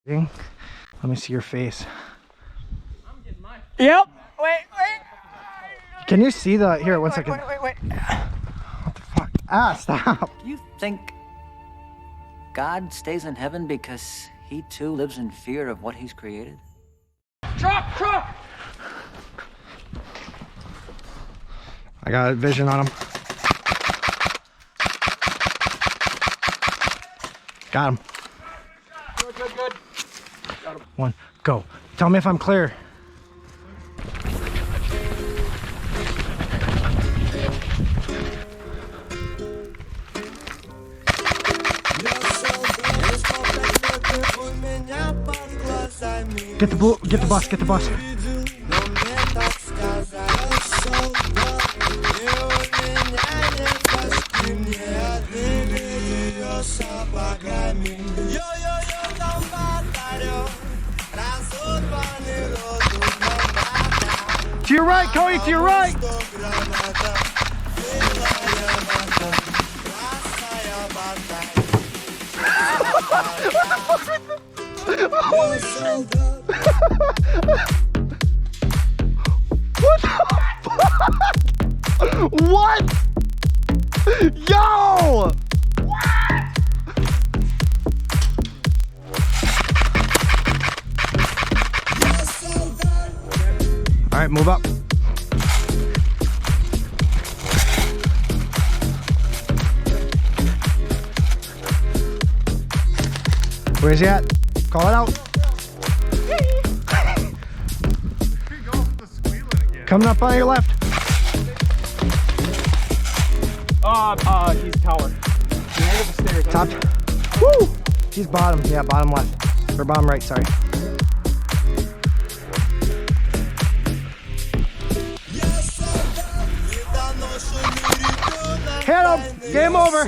Let me see your face. I'm getting my. Yep. Wait. Can you see the? Here, 1 second. Wait. What the fuck? Ah, stop. You think God stays in heaven because he too lives in fear of what he's created? Truck! I got a vision on him. Got him. Good. Got him. 1, go. Tell me if I'm clear. Get the bus. To your right, Cody, to your right. Holy shit. What the fuck? What? Yo! What? All right, move up. Where's he at? Call it out. Coming up on your left. He's tower. The stairs. Top. Woo! He's bottom. Yeah, bottom left. Or bottom right, sorry. Hit him! Game over!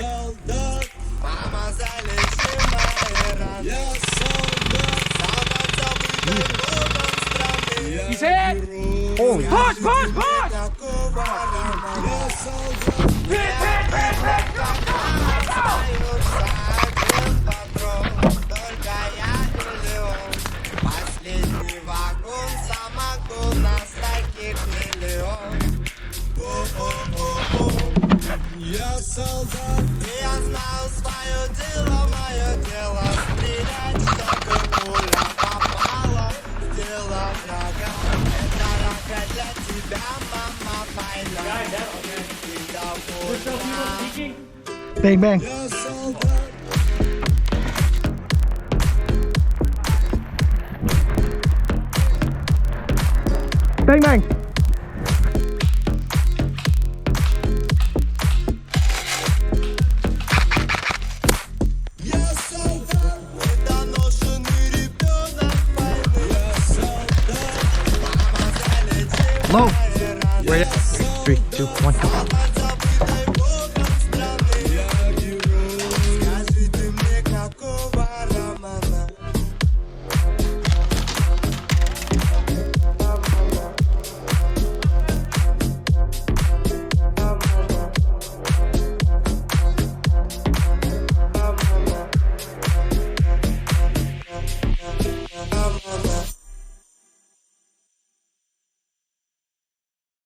He's hit! Holy Push! Я солдат, я знаю свое дело, мое дело стрелять, чтобы пуля попала в тело врага. Это рака для тебя, мама, война. Ты довольна. Bang, bang. Я солдат. Bang, bang. Low. Right. 3, 2, 1, go.